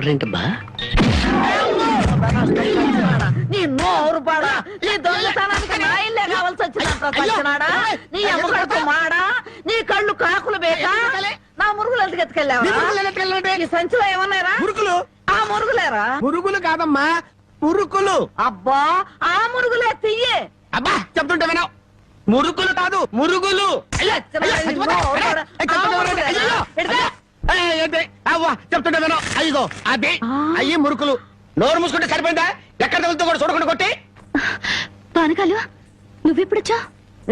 కనపడరేంటబ్బా? నీ నోరు పాడా, నీ దొంగతనానికి నా ఇల్లే కావాల్సి వచ్చినాడా? నీ అమ్మగడుకు మాడా, నీ కళ్ళు కాకులు బేకా, నా మురుగులు ఎందుకు ఎత్తుకెళ్ళావా? ఈ సంచిలో ఏమన్నారా? మురుకులు. ఆ మురుగులేరా? మురుగులు కాదమ్మా, మురుకులు. అబ్బా, ఆ మురుగులే తియ్యే. అబ్బా చెప్తుంటే వినవు. మురుకులు కాదు, మురుగులు. చెప్తుంటే వినవు. అయ్యో అదే అయ్యి మురుకులు. నోరు మూసుకుంటే సరిపోయిందా? ఎక్కడ తగులుతూ కూడా చూడకుండా కొట్టి. పానకాలు నువ్వెప్పుడొచ్చా?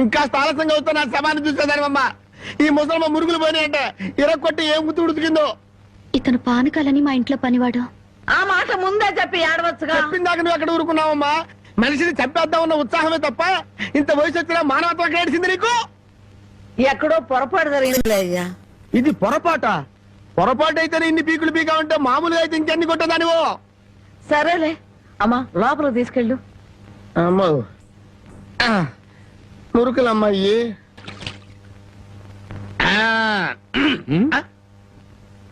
ఇంకా ఆలస్యంగా అవుతా నా శవాన్ని చూసేదానివమ్మా. ఈ ముసలమ్మ మురుగులు పోయినాయంటే ఇరగొట్టి ఏం గుర్తు ఉడికిందో. ఇతను పానకాలని మా ఇంట్లో పనివాడు. ఆ మాట ముందే చెప్పి ఆడవచ్చుగా. చెప్పిందాక నువ్వు ఎక్కడ ఊరుకున్నావమ్మా? మనిషిని చంపేద్దామన్న ఉత్సాహమే తప్ప ఇంత వయసు వచ్చినా మానవత్వం ఏడిసింది నీకు? ఎక్కడో పొరపాటు జరిగిందిలే అయ్యా. ఇది పొరపాట. పొరపాటు అయితే ఇన్ని పీకులు పీకా ఉంటే మామూలుగా అయితే ఇంకెన్ని కొట్టదానివో. సరేలే అమ్మా, లోపల తీసుకెళ్ళు. అమ్మో మురుకులమ్మాయి.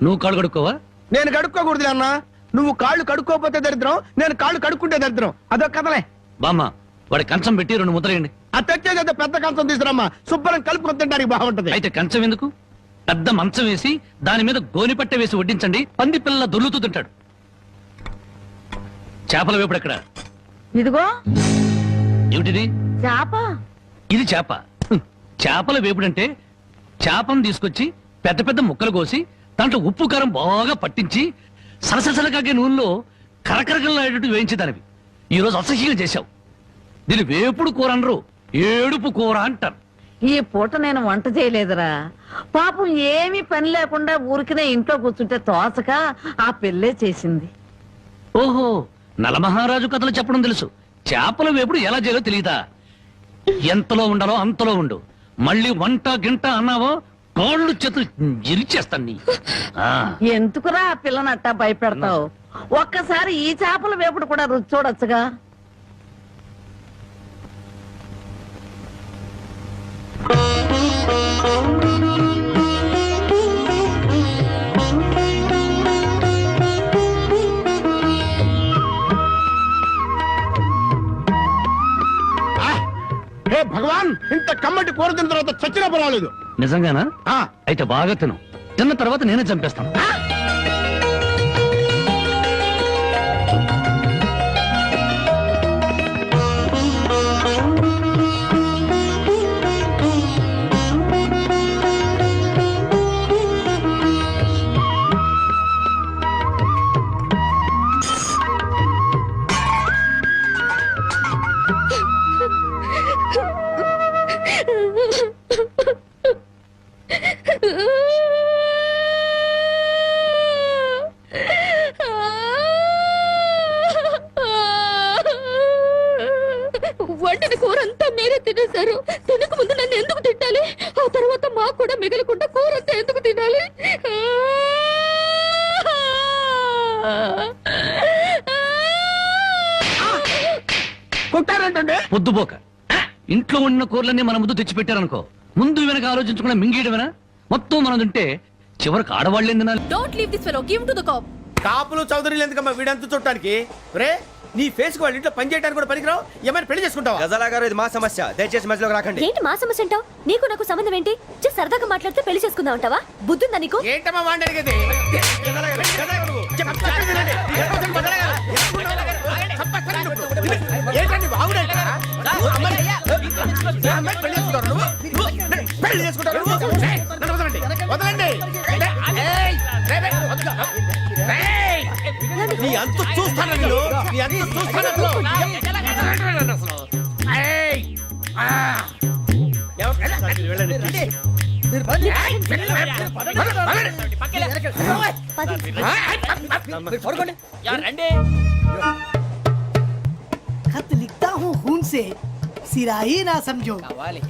నువ్వు కాళ్ళు కడుక్కోవా? నేను కడుక్కోకూడదు అన్న. నువ్వు కాళ్ళు కడుక్కోపోతే దరిద్రం, నేను కాళ్ళు కడుక్కుంటే దరిద్రం. అదొక కథలే. బామ్మ, వాడి కంచం పెట్టి 2 ముద్దలేయండి. అది తెచ్చేది పెద్ద కంచం తీసుకురమ్మా, శుభ్రం కలుపుకొని తింటానికి బాగుంటది. అయితే కంచం ఎందుకు? పెద్ద మంచం వేసి దాని మీద గోనిపట్ట వేసి వడ్డించండి. పంది పిల్లల దొర్లుతూ తింటాడు. చేపల వేపుడు ఎక్కడ? ఇదిగో ఏమిటిది? చేప. ఇది చేప. చేపల వేపుడంటే చేపను తీసుకొచ్చి పెద్ద పెద్ద ముక్కలు కోసి దాంట్లో ఉప్పు కారం బాగా పట్టించి సలసలకాగే నూనెలో కరకరకలాడేటట్టు వేయించేదానివి. ఈ రోజు అసహ్యంగా చేశావు. దీని వేపుడు కూర అనరు, ఏడుపు కూర అంటారు. ఈ పూట నేను వంట చేయలేదురా. పాపం ఏమీ పని లేకుండా ఊరికినే ఇంట్లో కూర్చుంటే తోచక ఆ పెళ్ళే చేసింది. ఓహో, నలమహారాజు కథలు చెప్పడం తెలుసు. చేపల వేపుడు ఎలా చేయాలో తెలియదా? ఎంతలో ఉండాలో అంతలో ఉండు. మళ్ళీ వంట గింట అన్నావో కాళ్ళు చేతులు ఇరిచేస్తాను నీ. ఎందుకురా ఆ పిల్లనట్టా భయపెడతావు? ఒక్కసారి ఈ చేపల వేపుడు కూడా రుచి చూడొచ్చుగా. భగవాన్, ఇంత కమ్మటి కూర తిన్న తర్వాత చచ్చినా పర్వాలేదు. నిజంగానా? అయితే బాగా తిను. తిన్న తర్వాత నేనే చంపేస్తాను. వండిన కూర అంతా మీరే తినేశారు. తినక ముందు నన్ను ఎందుకు తిట్టాలి? ఆ తర్వాత మాకు కూడా మిగలకుండా కూర అంతా ఎందుకు తినాలి? పొద్దుపోక ఇంట్లో ఉన్న కూరలన్నీ మన ముందు తెచ్చిపెట్టారనుకో, ముందు వెనక ఆలోచించకుండా మింగేయడమేనా? మొత్తం మనం తింటే చివరికి ఆడవాళ్ళు తినాలి. Don't leave this fellow. Give him to the cop. కాపులు చౌదరులు ఎందుకమ్మా వీడంతా చూడటానికి? రే, నీ ఫేస్ కు వాళ్ళ ఇంట్లో పని చేయడానికి కూడా పనికిరావు. ఏమైనా పెళ్లి చేసుకుంటావా? గజాలా గారు, ఇది మా సమస్య, దయచేసి మధ్యలోకి రాకండి. ఏంటి మా సమస్య అంటావు? నీకు నాకు సంబంధం ఏంటి? జస్ట్ సరదాగా మాట్లాడితే పెళ్లి చేసుకుందాం అంటావా? బుద్ధుందా నీకు? ఏంటమ్మా వాడిని అడిగేది? పెళ్లి చేసుకుంటారు. వదలండి. నీ అంత చూస్తాను, నీ అంత చూస్తాను. खत लिखता हूँ खून से, सिरा ही ना समझो,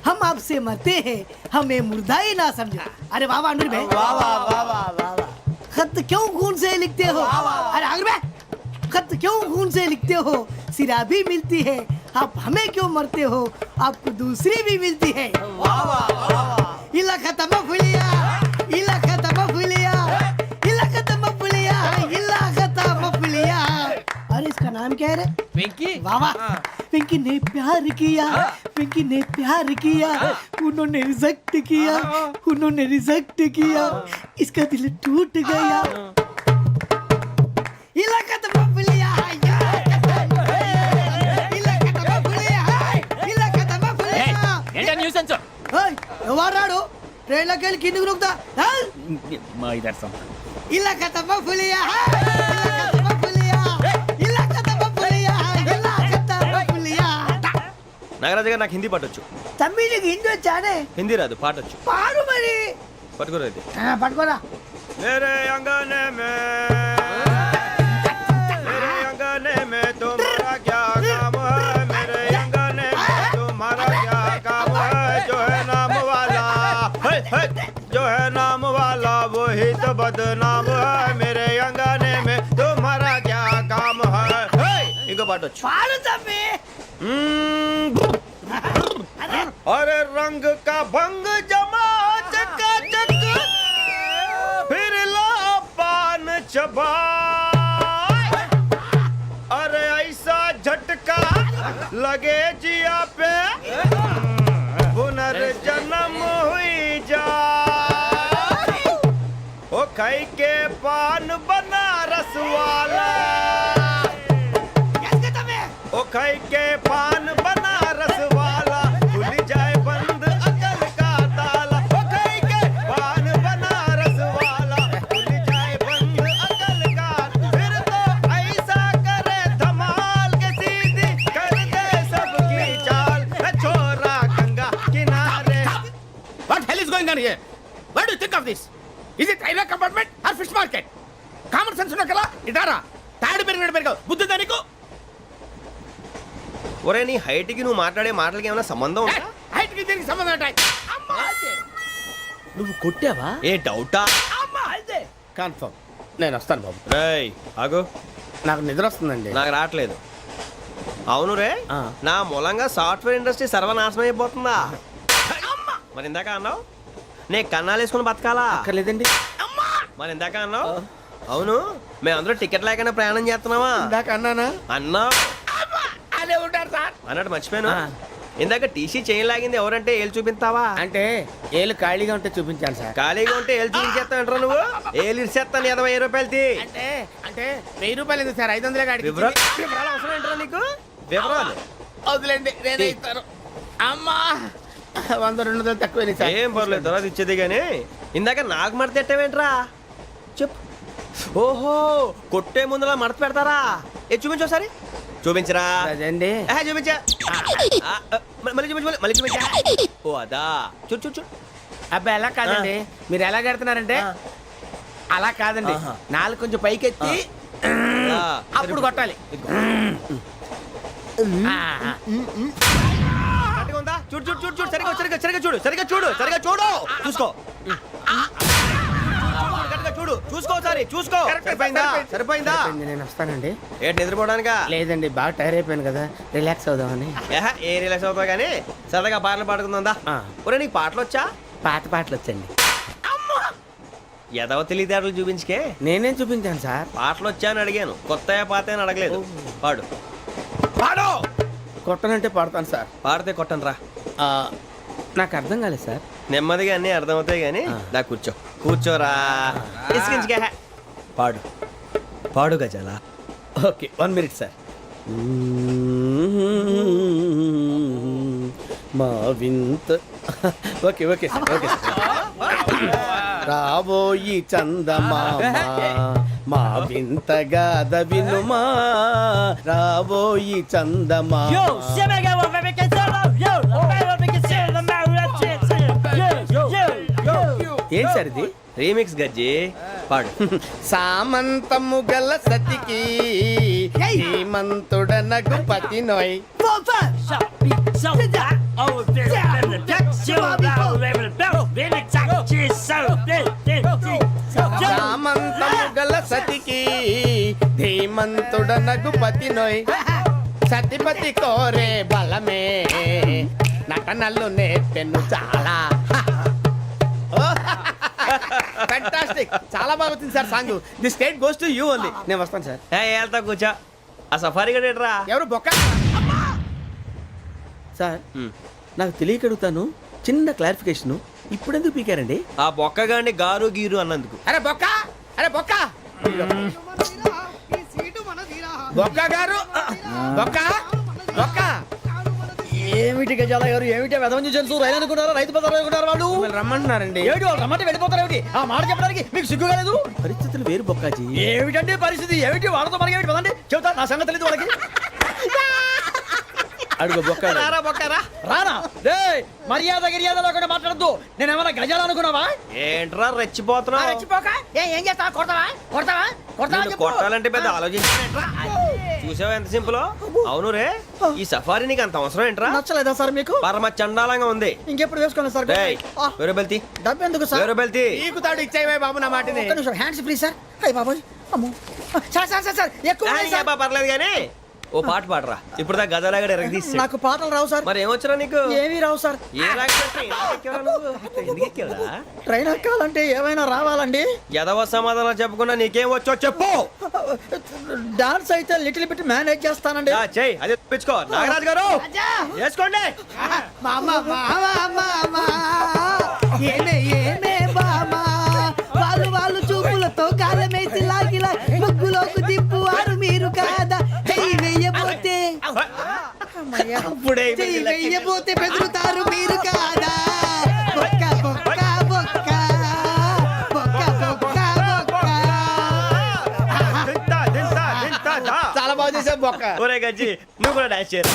हम आपसे मरते हैं, हमें मुर्दा ही ना समझो। अरे वाह वाह अनुर भाई, वाह वाह वाह वाह वाह। खत क्यों खून से लिखते हो? अरे अनुर भाई, खत क्यों खून से लिखते हो? सिरा भी मिलती है, आप हमें क्यों मरते हो? आपको दूसरी भी मिलती है। वाह वाह वाह। इला खत्म फुलिया, इला खत्म फुलिया, इला खत्म फुलिया, इला खत्म नाम क्या है रे? వెంకీ वाह वाह पिंकी ने प्यार किया पिंकी ने प्यार किया उन्होंने रिजेक्ट किया उन्होंने रिजेक्ट किया इसका दिल टूट गया इलाका तो बबलिया इलाका तो बबलिया इलाका तो बबलिया ఏంటా న్యూసెన్స్ ఎవరాడు ట్రైన్ లోకి వెళ్ళి కిందికి నొక్కుతా మా ఇదర్సం ఇలాకా तो बबलिया इलाका तो बबलिया इलाका तो बबलिया इलाका तो बबलिया నాగరాజు గారు నాకు హిందీ పాటొచ్చు తమ్మి నీకు హిందీ వచ్చానే హిందీ రాదు పాటొచ్చు పాడు మరి పట్టుకోలేదు పట్టుకోరా मेरे अंगने में तुम्हारा क्या काम है मेरे अंगने में तुम्हारा क्या काम है जो है नाम वाला जो है नाम वाला वही तो बदनाम है मेरे अंगने में तुम्हारा क्या काम है इनको पाटो పాడు తమ్మి अरे रंग का भंग जमा चकाचक फिर ला पान चबा अरे ऐसा झटका लगे जिया पे पुनर्जन्म हुई जा ओ खाई के पान बनारस वाला ओ खाई के पान बनारस वाला खुल जाए बंद अकल का ताला ओ खाई के पान बनारस वाला खुल जाए बंद अकल का फिर तो ऐसा करे धमाल के सीधी कर दे सबकी चाल छोरा गंगा किनारे What hell is going on here? What do you think of this? Is it railway compartment or fish market? Common sense ఉన్న కదా ఇటారా తాడు పెరిగినట్టు పెరగవు బుద్ధి దానికి ఒరే నీ హైట్ కి నువ్వు మాట్లాడే మాటలకి ఏమైనా సంబంధం ఉందా హైట్ కి దీనికి సంబంధం ఉంటాయి అమ్మా అదే నువ్వు కొట్టావా ఏ డౌటా అమ్మా అదే కన్ఫర్మ్ నేను వస్తాను బాబు రేయ్ ఆగు నాకు నిద్ర వస్తుందండి నాకు రావట్లేదు అవును రే ఆ. నా మూలంగా సాఫ్ట్వేర్ ఇండస్ట్రీ సర్వనాశనం అయిపోతుందా మరి ఇందాక అన్నావు నే కన్నాలు వేసుకుని బతకాలా అక్కర్లేదండి మరి ఇందాక అన్నావు అవును మేమందరూ టికెట్ లేకుండా ప్రయాణం చేస్తున్నావా ఇందాక అన్నానా అన్నావు అదే ఉంటారు సార్ అన్నట్టు మర్చిపోయాను ఆ. ఇందాక టీసీ చైన్ లాగింది ఎవరంటే ఏళ్ళు చూపిస్తావా అంటే ఏళ్ళు ఖాళీగా ఉంటే చూపించాను సార్ ఖాళీగా ఉంటే ఏళ్ళు చూపించేస్తావు నువ్వు ఏళ్ళు ఇచ్చేస్తాను 20 రూపాయలది అంటే అంటే 1000 రూపాయలు ఎందుకు సార్ 500 కాడికి వివరాలు అవసరం ఏంట్రా నీకు వివరాలు వదిలేండి నేనే ఇస్తాను అమ్మా 100 200 తక్కువ సార్ ఏం పర్లేదు తర్వాత ఇచ్చేది కానీ ఇందాక నాకు మడత పెట్టావేంట్రా చెప్పు ఓహో కొట్టే ముందులా మడత పెడతారా ఏ చూపించు ఒకసారి చూపించరా అదండి చూపించా మళ్ళీ చూపించు మళ్ళీ చూపించా ఓ అదా చూడు చూడు చూడు అబ్బాయి ఎలా కాదండి మీరు ఎలా కడుతున్నారంటే అలా కాదండి ఆహా. నాలుగు కొంచెం పైకెత్తి ఆ, అప్పుడు కొట్టాలి ఆ, కరెక్ట్గా ఉందా చూడు చూడు చూడు చూడు సరిగా సరిగా సరిగా చూడు సరిగా చూడు సరిగా చూడు చూసుకో కరెక్ట్గా చూడు చూసుకో ఒకసారి చూసుకో సరిపోయిందా సరిపోయిందా అయిపోయింది, నేను వస్తానండి ఏంటి నిద్రపోవడానికా లేదండి బాగా టైర్ అయిపోయాను కదా రిలాక్స్ అవుదామని ఏ రిలాక్స్ అవుతావు కానీ సరదాగా పాటలు పాడుకుందా ఆ. ఒరే నీకు పాటలు వచ్చా పాత పాటలు వచ్చండి ఎదవ తెలివితేటలు చూపించుకే నేనేం చూపించాను సార్ పాటలు వచ్చా అని అడిగాను కొత్త పాత అని అడగలేదు పాడు పాడు కొట్టనంటే పడతాను సార్ పాడితే కొట్టను రా ఆ, నాకు అర్థం కాలేదు సార్ నెమ్మదిగా అన్నీ అర్థమవుతాయి కానీ దా కూర్చో కూర్చోరా ఇసుకించుకే పాడు పాడు గజాల ఓకే 1 మినిట్ సార్ మా వింత okay okay sir okay sir రాబోయి చందమామ మా వింతగా వినుమా రాబోయి చందమా ఏం సార్ ఇది రీమిక్స్ గజ్జి పాడు సామంతము గల సతికి హేమంతుడనగు పతి నోయ్ సామంతము గల సతికి ధీమంతుడనగు పతి నోయ్ సతిపతి కోరే బలమే నటనలు నేర్పెను చాలా ఫ్యాంటాస్టిక్ చాలా బాగా వచ్చింది sir song the state goes to you only నేను వస్తాను సార్ వెళ్తా కూర్చో ఆ సఫారీ గడేట్రా ఎవరు బొక్క సార్ నాకు తెలియక అడుగుతాను, చిన్న క్లారిఫికేషన్. ఇప్పుడు ఎందుకు పీకారండి? ఆ బొక్క గాని గారు గీరు అన్నందుకు. అరే బొక్క, అరే బొక్క, బొక్క గారు, బొక్క బొక్క. ఏమిటి గజాల గారు, ఏమిటి వెదవం చూసాను రైలు అనుకున్నారా, రైతు బజార్ అనుకున్నారు వాళ్ళు? మిమ్మల్ని రమ్మంటున్నారండి. ఏమిటి వాళ్ళు రమ్మంటే వెళ్ళిపోతారు ఏమిటి? ఆ మాట చెప్పడానికి మీకు సిగ్గు కాలేదు? పరిస్థితులు వేరు బొక్కాజీ. ఏమిటండి పరిస్థితి, ఏమిటి వాళ్ళతో మనకి ఏమిటి పదండి చెబుతా, నా సంగతి తెలియదు వాళ్ళకి. అడుగు బొక్క. రారా బొక్కరా. రానా రే, మర్యాద గిర్యాద లేకుండా మాట్లాడద్దు. నేను ఏమన్నా గజాలు అనుకున్నావా? ఏంట్రా రెచ్చిపోతున్నావు? రెచ్చిపోక ఏం చేస్తావా? కొడతావా కొడతావా కొడతావా నిన్ను చెప్పు. కొట్టాలంటే పెద్ద ఆలోచించావేంట్రా? చూసావా ఎంత సింపుల్. అవును రే, ఈ సఫారీ నీకు అంత అవసరం ఏంట్రా? నచ్చలేదా సార్ మీకు? పరమ చండాలంగా ఉంది. ఇంకెప్పుడు వేసుకోండి సార్. డేయ్, వేరే బెల్తి, డబ్బు ఎందుకు సార్? వేరే బెల్తి. నీకు తాడు ఇచ్చాయి బాబు నా మాటని. ఒక్క నిమిషం, హ్యాండ్స్ ఫ్రీ సార్. అయ్య బాబోయ్, అమ్మో. సార్ సార్ సార్ సార్ ఎక్కువ ఉన్నాయి సార్. పర్లేదు కానీ ఓ పాట పాడరా. ఇప్పుడు దా గదలాగడ ఎరగదీసి. నాకు పాటలు రావు సార్. మరి ఏమొచ్చరా నీకు? ఏమీ రావు సార్. ఏ రాకపోతే ఎందుకు ఎక్కేవరా నువ్వు? ఎందుకు ఎక్కేవరా? ట్రైన్ ఎక్కాలంటే ఏమైనా రావాలండి? ఎదవ సమాధానం చెప్పకుండా నీకేం వచ్చో చెప్పు. డాన్స్ అయితే లిటిల్ బిట్ మేనేజ్ చేస్తానండి. చెయ్యి, అదే తెప్పించుకో. నాగరాజు గారు వేసుకోండి. మామ ఏమే ఏమే బామా, వాళ్ళు చూపులతో కాలమేసి లాగిలా ముగ్గులోకి తిప్పువారు మీరు కాదా? చెయ్యి వెయ్యబోతే అప్పుడే చెయ్యి వెయ్యబోతే బెదురుతారు మీరు కాదా? బొక్క బొక్క బొక్క బొక్క బొక్క బొక్క. దింతా, దింతా, దింతా, దా. చాలా బాగా చేసావు బొక్క. ఒరే గజ్జి, నువ్వు కూడా డాన్స్ చేయరు.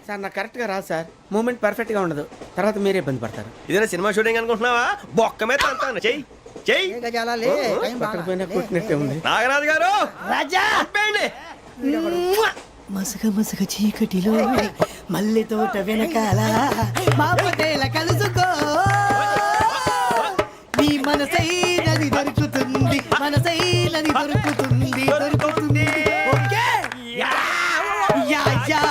సార్ నాకు కరెక్ట్ గా రాదు సార్, మూమెంట్ పర్ఫెక్ట్ గా ఉండదు, తర్వాత మీరే ఇబ్బంది పడతారు. ఇదేనా సినిమా షూటింగ్ అనుకుంటున్నావా? బొక్క మీద అంటాను. చెయ్యి చెయ్యి. ఏ గజాలా లే, టైం బాగా. పక్కన కొట్టినట్టే ఉంది. నాగరాజు గారు రాజా ఆపేయండి. మసగ మసగ చీకటిలో మల్లె తోట వెనకాల మా పటేల కలుసుకో, నీ మనసైనది దొరుకుతుంది, మనసైనది దొరుకుతుంది, దొరుకుతుంది. Okay yeah yeah yeah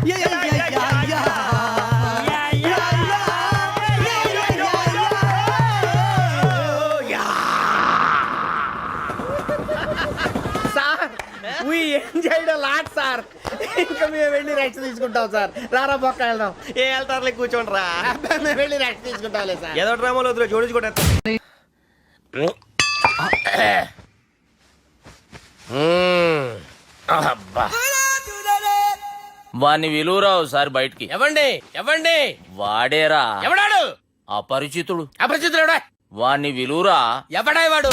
yeah yeah yeah yeah. Sir we enjoyed a lot sir. ఇంకా మేము వెళ్ళి రెస్ట్ తీసుకుంటాం సార్. రారా బొక్క వెళ్దాం. ఏ వెళ్తారులే, కూర్చోండి రా. అబ్బాయి మేము వెళ్ళి రెస్ట్ తీసుకుంటాంలే సార్. ఏదో డ్రామాలో వద్దులే, జోడించుకుంటా. వాణ్ణి విలువరావు సార్ బయటికి. ఎవండి ఎవండి వాడేరా ఎవడాడు? అపరిచితుడు. అపరిచితుడు వాణ్ణి విలువరా. ఎవడా వాడు?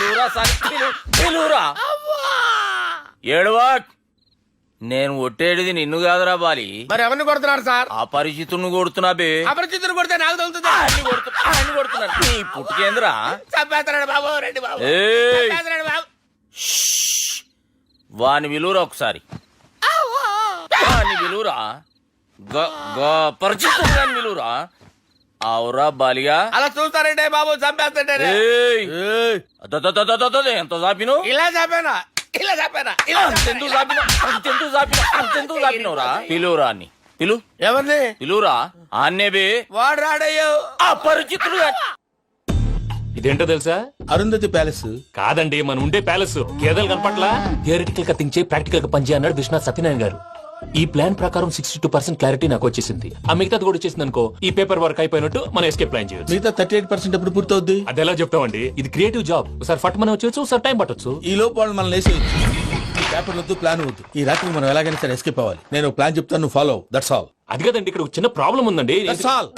విలువరా సార్, విలువరా. ఏడవా, నేను ఒట్టేడిది నిన్ను కాదురా బాలి. మరి ఎవరిని కొడుతున్నారు సార్? అపరిచితుడిని కొడుతున్నా బే. అపరిచితుడు కొడితే నాకు తగులుతుంది. ఆయన్ని కొడుతున్నా నీ పుట్టుకేంద్రా. చంపేస్తున్నాడు బాబు, రండి బాబు. ఏయ్, చంపేస్తున్నాడు బాబు. వాణ్ణి విలువరా ఒకసారి. వాణ్ణి విలువరా. పరిచితుడు గాని విలువరా. అవురా బాలిగా. అలా చూస్తారంటే బాబు, చంపేస్తాడే. ఏయ్, ఎంత చాపిను? ఇలా చంపేనా, ఇలా చంపేనా, అంతెందుకు చాపినవురా? పిలువురా అని పిలు. ఎవరిని పిలువురా అన్నే బే. వాడు రాడయ్యో. అపరిచితుడు. ఇదేంటో తెలుసా? అరుంధతి ప్యాలెస్ కాదండి, మన ఉండే ప్యాలెస్. గేదెలు కనపట్లా? థియరిటికల్ గా థింక్ చేయి, ప్రాక్టికల్ గా పనిచేయ అన్నాడు విశ్వనాథ్ సత్యనారాయణ గారు. ఈ ప్లాన్ ప్రకారం 62% క్లారిటీ నాకు వచ్చేసింది. ఆ మిగతాది కూడా వచ్చేసింది అనుకో, ఈ పేపర్ వర్క్ అయిపోయినట్టు మనం ఎస్కేప్ ప్లాన్ చేయొచ్చు. మిగతా 38% ఎప్పుడు పూర్తవుద్ది? అది ఎలా చెప్తామండి, ఇది క్రియేటివ్ జాబ్. ఒకసారి ఫట్ మనం వచ్చేచ్చు, ఒకసారి టైం పట్టొచ్చు. ఈ లోపు వాళ్ళు మనం లేసి పేపర్ వద్దు, ప్లాన్ వద్దు. ఈ రాత్రి మనం ఎలాగైనా సరే ఎస్కేప్ అవ్వాలి. నేను ప్లాన్ చెప్తాను, నువ్వు ఫాలో. That's all. అది కదండి, ఇక్కడ ఒక చిన్న ప్రాబ్లం ఉందండి. That's all.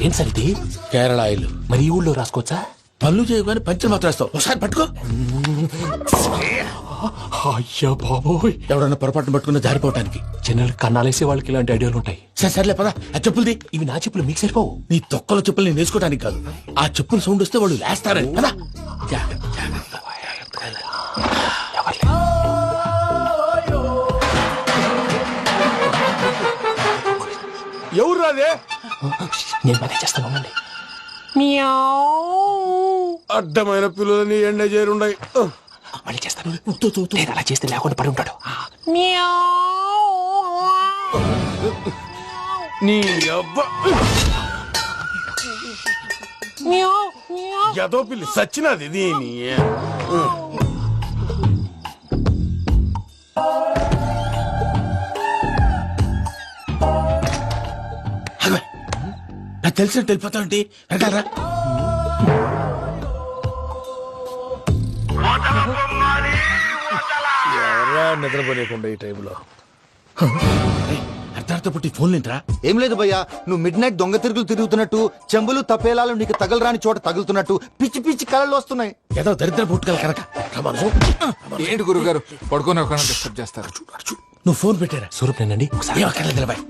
ఏం సార్ ఇది? కేరళ ఆయిల్. మరి ఈ ఊళ్ళో రాసుకోవచ్చా? పనులు చేయగానే పంచర్ మాత్రం వేస్తావు. ఒకసారి పట్టుకో. అయ్యా బాబోయ్, ఎవడన్నా పొరపాటున పట్టుకున్న జారిపోవటానికి. జనరల్ కన్నాలేసే వాళ్ళకి ఇలాంటి ఐడియాలు ఉంటాయి. సరే సర్లే పదా. ఆ చెప్పులది. ఇవి నా చెప్పులు మీకు సరిపోవు. నీ తొక్కల చెప్పులు నేను వేసుకోవడానికి కాదు, ఆ చెప్పులు సౌండ్ వస్తే వాళ్ళు లేస్తారని. పదా. ఎవరు రాదే? నేను మేనేజ్ చేస్తాను, ఉండండి. అడ్డమైన పిల్లలని ఎండ చేరుండయి. మళ్ళీ చేస్తాను. నేను అలా చేస్తే లేకుండా పడి ఉంటాడు. నీ అబ్బా. ఎదో పిల్లి సచ్చినది దీని నాకు తెలిసినట్టు వెళ్ళిపోతావంటి వెనకాలరా ఎవరా నిద్రపోలేకుండా ఈ టైంలో అర్ధార్థ పుట్టి ఫోన్ లేంట్రా ఏం లేదు భయ్యా నువ్వు మిడ్ నైట్ దొంగ తిరుగులు తిరుగుతున్నట్టు చెంబులు తపేలాలు నీకు తగలరాని చోట తగులుతున్నట్టు పిచ్చి పిచ్చి కళలు వస్తున్నాయి. ఏదో దరిద్ర పుట్టుకల కనుక ఏంటి గురుగారు పడుకొని ఒక డిస్టర్బ్ చేస్తారు. నువ్వు ఫోన్ పెట్టారా స్వరూప్ నేనండి ఒకసారి నిలబాయ్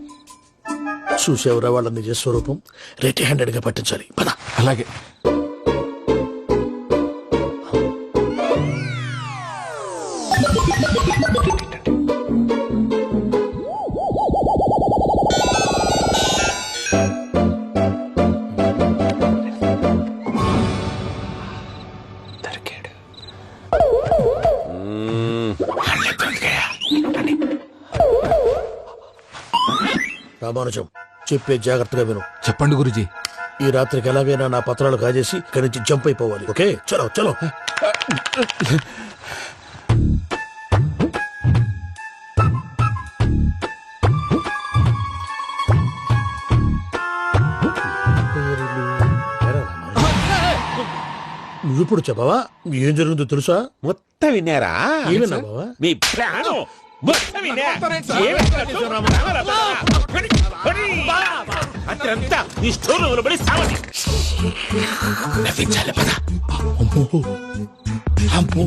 చూసేవరా వాళ్ళ నిజ స్వరూపం రెట్టి హ్యాండెడ్ గా పట్టించాలి పద. అలాగే దొరికాడు. రామానుజం చెప్పే జాగ్రత్తగా విను. చెప్పండి గురుజీ. ఈ రాత్రికి ఎలాగైనా నా పత్రాలు కాజేసి ఇక్కడి నుంచి జంప్ అయిపోవాలి. ఓకే చలో చలో. నువ్వు ఇప్పుడు చెప్పవా ఏం జరుగుతుందో తెలుసా? మొత్తం విన్నారా? ఏమన్నా బావా? మీ ప్రాణం మొత్తం విన్నా? అత్రంతా నీ స్టోర్ రూమ్ లో పడి సావని. నవ్వించాలి పద. అమ్మో అమ్మో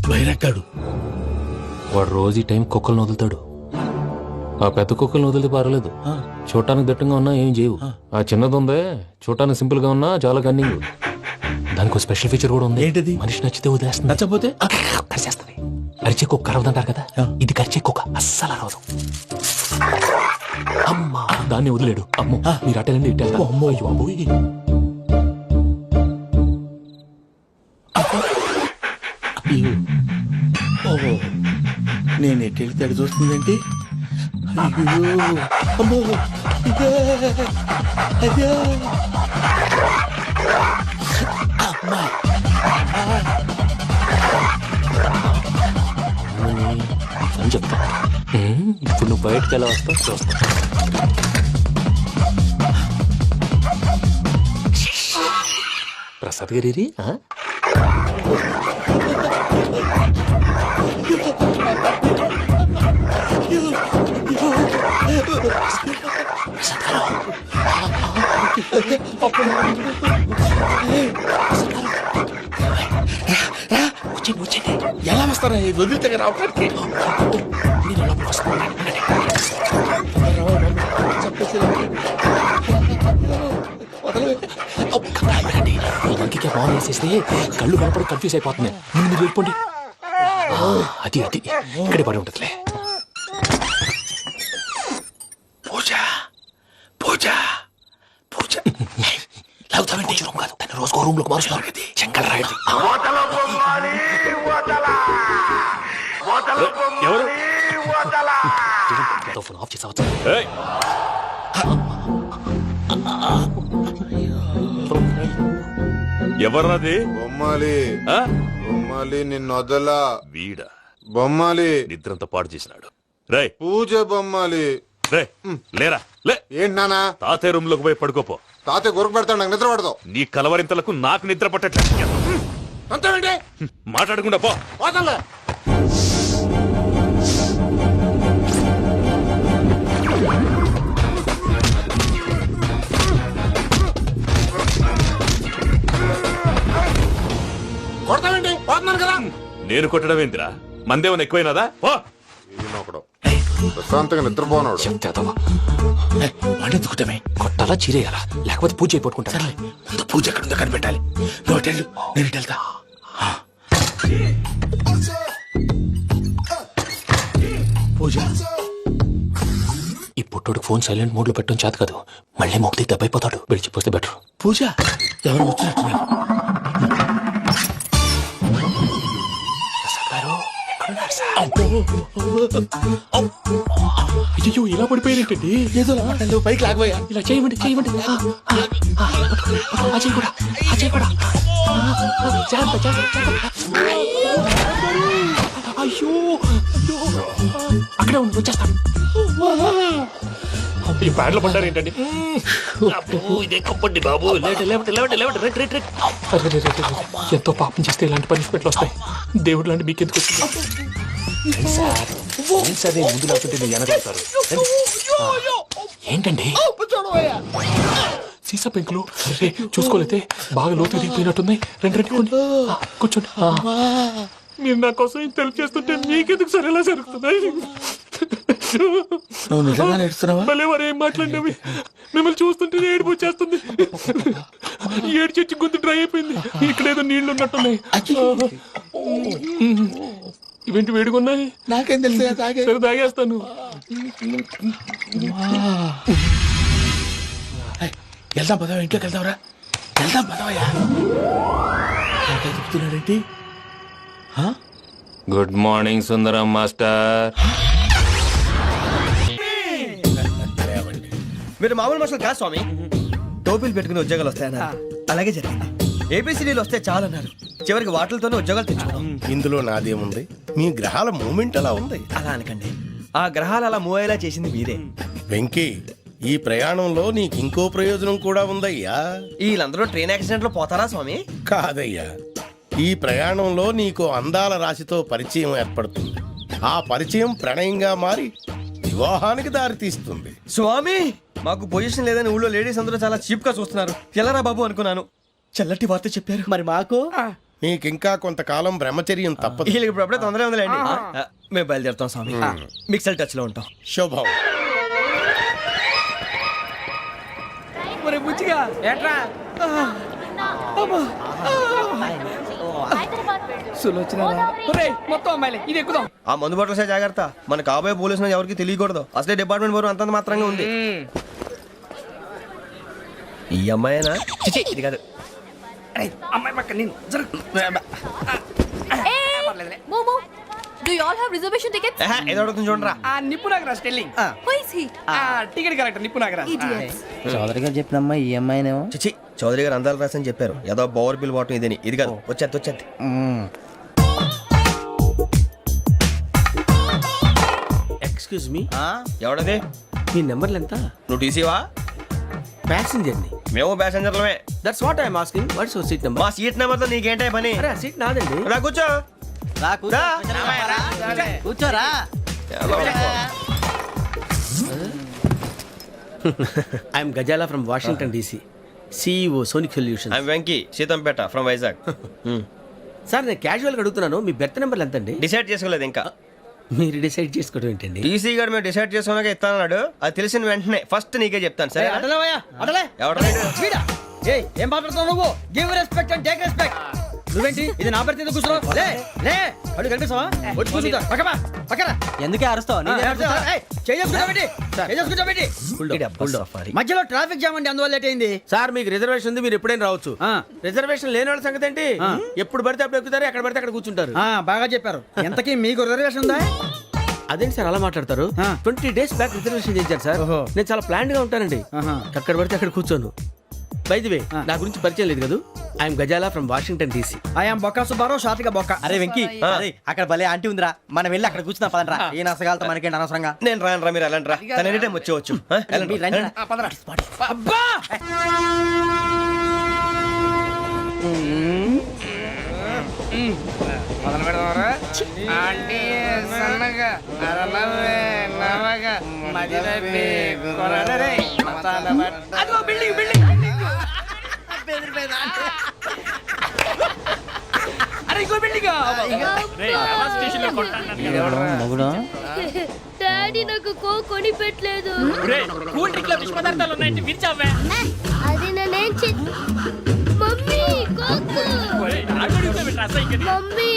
బైరక్కాడు. వాడు రోజు ఈ టైం కుక్కలను వదులుతాడు. ఆ పెద్ద కుక్కలను వదిలితే పర్లేదు, చూడటానికి దట్టంగా ఉన్నా ఏం చేయవు. ఆ చిన్నది ఉందే చూడటానికి సింపుల్ గా ఉన్నా చాలా కన్నింగ్. దానికి ఒక స్పెషల్ ఫీచర్ కూడా ఉంది. ఏంటిది? మనిషి నచ్చితే వదిలేస్తుంది, నచ్చపోతే కరిచేస్తుంది. అరిచే కుక్క అరవదంటారు కదా, ఇది కరిచే కుక్క అస్సలు అరవదు. అమ్మా దాన్ని వదిలేడు. అమ్మో మీరు అటెండి ఇట్టే. అమ్మో అయ్యో అమ్మోయ్. ఓహో నేను ఎటు వెళ్తే అటు చూస్తుందేంటి? అయ్యో అమ్మో అయ్యో అమ్మా అని చెప్తా. ఇప్పుడు నువ్వు బయటకు ఎలా వస్తావు చూస్తా. ప్రసాద్ గారి వచ్చండి. ఎలా వస్తారా వదిలితే రావడానికి? ఇంకే బాగా వేసేస్తే కళ్ళు కనపడి కన్ఫ్యూజ్ అయిపోతున్నాయి. మీరు వెళ్ళిపోండి. అది అది ఇక్కడే పడి ఉంటుందిలే. పూజ పూజ పూజ లాగుతామంటే రూమ్ కాదు, తన రోజుకో రూమ్ లోకి మారుస్తున్నారు కదా. శంకర్ రాయుడు ఎవరు? ఫోన్ ఆఫ్ చేసావచ్చు. ఎవరది? బొమ్మాలి ఆ? బొమ్మాలి నిన్ను వదలా. వీడా బొమ్మాలి నిద్రంతా పాడు చేసినాడు. రే పూజ బొమ్మాలి. రే లేరా లే. ఏంటి నానా? తాతయ్య రూమ్ లోకి పోయి పడుకోపో. తాతయ్య గురకు పెడతాడు, నాకు నిద్ర పడతావు. నీ కలవరింతలకు నాకు నిద్ర పట్టట్లేదు. అంతేంటి? మాట్లాడకుండా పో. పోతాలే. కొడతావేంటి? పోతున్నాను కదా. నేను కొట్టడం ఏంటిరా? మందేమన్నా ఎక్కువైనదా? పో. ప్రశాంతంగా నిద్రపోనాడు. చెప్తావా వాడెత్తుకుంటామే. కొట్టాలా చీరేయాలా లేకపోతే పూజ అయిపోట్టుకుంటా. సర్లే ముందు పూజ ఎక్కడ ఉందో కనిపెట్టాలి. నువ్వు అటు వెళ్ళు, నేను ఇటు వెళ్తా. పూజ ఈ పుట్టోడికి ఫోన్ సైలెంట్ మోడ్ లో పెట్టడం చేత కాదు. మళ్ళీ మొక్కి దెబ్బైపోతాడు. విడిచిపోతే బెటర్. పూజ ఎవరు వచ్చినట్టున్నారు? ప్రసాద్ గారు ఎక్కడున్నారు సార్? అయ్యో ఇలా పడిపోయినట్టండి. ఏదో పైకి లాగబోయా. ఇలా చేయమండి చేయమండి. అజయ్ కూడా అజయ్ కూడా జాగ్రత్త జాగ్రత్త జాగ్రత్త. అయ్యో అయ్యో అక్కడే ఉండి వచ్చేస్తాను. ఈ ప్యాడ్లో పడ్డారు ఏంటండి? ఇదే కప్పండి బాబు. ఎంతో పాపం చేస్తే ఇలాంటి పనిష్మెంట్లు వస్తాయి. దేవుడు లాంటి మీకు ఎందుకు వచ్చింది సార్? ముందు లేకుంటే మీరు వెనకాడతారు. ఏంటండి సీసా పెంకులు చూసుకోలేతే బాగా లోతు దిగిపోయినట్టున్నాయి. రెండు రెండు కొన్ని కూర్చోండి. మీరు నా కోసం ఇంత హెల్ప్ చేస్తుంటే మీకెందుకు సరే ఎలా జరుగుతున్నాయి? నువ్వు నిజంగా నేర్చుతున్నావా? మళ్ళీ వారు ఏం మాట్లాడినవి మిమ్మల్ని చూస్తుంటే ఏడుపు వచ్చేస్తుంది. ఏడు చెట్టు గొంతు డ్రై అయిపోయింది. ఇక్కడ ఏదో నీళ్లు ఉన్నట్టున్నాయి. ఇవేంటి వేడుకున్నాయి? నాకేం తెలుసు, సరే తాగేస్తాను. వెళ్దాం పదవా, ఇంట్లోకి వెళ్దాంరా. వెళ్దాం పదవయ్యా. చెప్తున్నాడేంటి? గుడ్ మార్నింగ్ సుందరం మాస్టర్. మీరు మామూలు మనుషులు కాదు స్వామి. టోపీలు పెట్టుకుని ఉద్యోగాలు వస్తాయన్నారు, అలాగే జరిగింది. ఏపీసీడీలు వస్తే చాలన్నారు, చివరికి వాటిలతోనే ఉద్యోగాలు తెచ్చుకున్నాం. ఇందులో నాదేముంది? మీ గ్రహాల మూమెంట్ అలా ఉంది. అలా అనకండి, ఆ గ్రహాలు అలా మూవ్ అయ్యేలా చేసింది మీరే. వెంకీ, ఈ ప్రయాణంలో నీకు ఇంకో ప్రయోజనం కూడా ఉందయ్యా. వీళ్ళందరూ ట్రైన్ యాక్సిడెంట్ లో పోతారా స్వామి? కాదయ్యా, ఈ ప్రయాణంలో నీకు అందాల రాశితో పరిచయం ఏర్పడుతుంది. ఆ పరిచయం ప్రణయంగా మారి వివాహానికి దారితీస్తుంది. స్వామి, మాకు పొజిషన్ లేదని ఊళ్ళో లేడీస్ అందరూ చాలా చీప్ గా చూస్తున్నారు. ఎలారా బాబు అనుకున్నాను. చల్లటి వార్త చెప్పారు. మరి మాకు నీకింకా కొంతకాలం బ్రహ్మచర్యం తప్పదు. వీళ్ళకి ఇప్పుడు అప్పుడే తొందరగా ఉందిలేండి. మేము బయలుదేరుతాం స్వామి. మిక్సెల్ టచ్ లో ఉంటాం. శుభం. ఆ మందు బాటలసే జాగ్రత్త. మన కాబోయే పోలీసులు ఎవరికి తెలియకూడదు. అసలే డిపార్ట్మెంట్ బోర్ అంతంత మాత్రంగా ఉంది. ఈ అమ్మాయినా? చిచి, ఇది కాదు. అమ్మాయి పక్క నేను Do you all have reservation tickets? ఏదో అడుగుతుంది చూడరా. నిప్పు Nagaraj telling. Who is he? Ticket correct, నిప్పు నాగరాజ్. Idiots. చౌదరి గారు చెప్పినమ్మా ఈ అమ్మాయినేమో. చిచి, చౌదరి గారు అందాలు రాసని చెప్పారు. ఏదో బోర్ బిల్ వాటం ఇదని. ఇది కాదు, వచ్చేది వచ్చేది. Excuse me, ఎవడది? మీ నెంబర్లు ఎంత? నువ్వు టీసీవా? ప్యాసింజర్ ని. మేము ప్యాసెంజర్లమే. That's what I'm asking. What's your seat number? మా సీట్ నెంబర్ తో నీకేంటే పని? అరే, సీట్ నాదండి. రా కూర్చో. రా. కూర్చోరా. I'm Gazala from Washington DC, CEO Sonic solution. I'm Venky, Seethampeta from Vizag. Sir, నేను క్యాజువల్ గా అడుగుతున్నాను, మీ బెర్త్ నెంబర్లు ఎంత అండి? డిసైడ్ చేసుకోలేదు ఇంకా. మీరు డిసైడ్ చేసుకోవడం ఏంటండి? టీసీ గారు మేము డిసైడ్ చేసుకున్నాక ఇస్తానన్నాడు. అది తెలిసిన వెంటనే ఫస్ట్ నీకే చెప్తాను. సరే? ఎవరు? ఏం మాట్లాడుతున్నావు నువ్వు? Give respect and take respect. నువ్వేంటి ఇది నా పరిస్థితి ఎందుకు కూర్చున్నావు? లే లే, అడుగు కనిపిస్తావా? వచ్చి కూర్చుంటా. పక్కన ఎందుకే అరుస్తావు? మధ్యలో ట్రాఫిక్ జామ్ అండి, అందువల్ల లేట్ అయింది. సార్, మీకు రిజర్వేషన్ ఉంది, మీరు ఎప్పుడైనా రావచ్చు. రిజర్వేషన్ లేని వాళ్ళ సంగతి ఏంటి? ఎప్పుడు పడితే అప్పుడు ఎక్కుతారు, ఎక్కడ పడితే అక్కడ కూర్చుంటారు. బాగా చెప్పారు. ఎంతకీ మీకు రిజర్వేషన్ ఉందా? అదేంటి సార్ అలా మాట్లాడతారు? 20 days బ్యాక్ రిజర్వేషన్ చేశారు సార్. నేను చాలా ప్లాన్డ్ గా ఉంటానండి. అక్కడ పడితే అక్కడ కూర్చోను. బై ది వే, నా గురించి పరిచయం లేదు కదా. I'm Gazala from Washington DC. I'm Bokka Subbarao, షార్ట్గా బొక్క. అరే వెంకీ, అక్కడ భలే ఆంటీ ఉందిరా, మనం వెళ్ళి అక్కడ కూర్చున్నా పదరా. ఏ నసగాలతో మనకేంటి అనవసరంగా. నేను రాను రా, మీరు వెళ్ళండి రా. తన ఎనీ టైం వచ్చేవచ్చు. అబ్బా, మొదలు పెడదామరా? డాడీ నాకు కోక్ కొని పెట్టలేదు. అది నేనేం మమ్మీ కోక్. మమ్మీ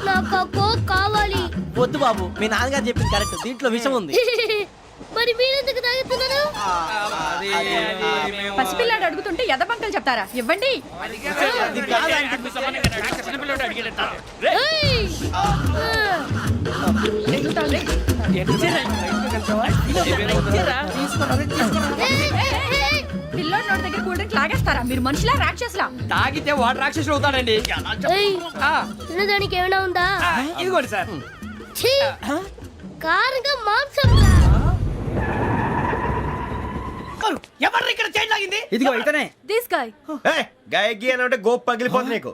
నాకు ఆ కోక్ కావాలి. వద్దు బాబు, మీ నాన్నగారు చెప్పింది కరెక్ట్, దీంట్లో విషయం ఉంది. మరి మీరెందుకు తాగుతున్నారు? పసిపిల్లాడు అడుగుతుంటే ఎదబంకలు చెప్తారా? ఇవ్వండి. ఏయ్! పిల్లోడి నోటి దగ్గర కూల్ డ్రింక్ లాగేస్తారా మీరు మనుషులా రాక్షసులా? తాగితే వాడు రాక్షసుడు అవుతాడండి. తినడానికి ఏమైనా ఉందా? ఇదిగోండి సార్. కారంగా మాంసం. ఎవరు ఇక్కడ చైన్ లాగింది? ఇదిగో ఇతనే. This guy. గాయకి అని అంటే గోప్ పగిలిపోతుంది నీకు.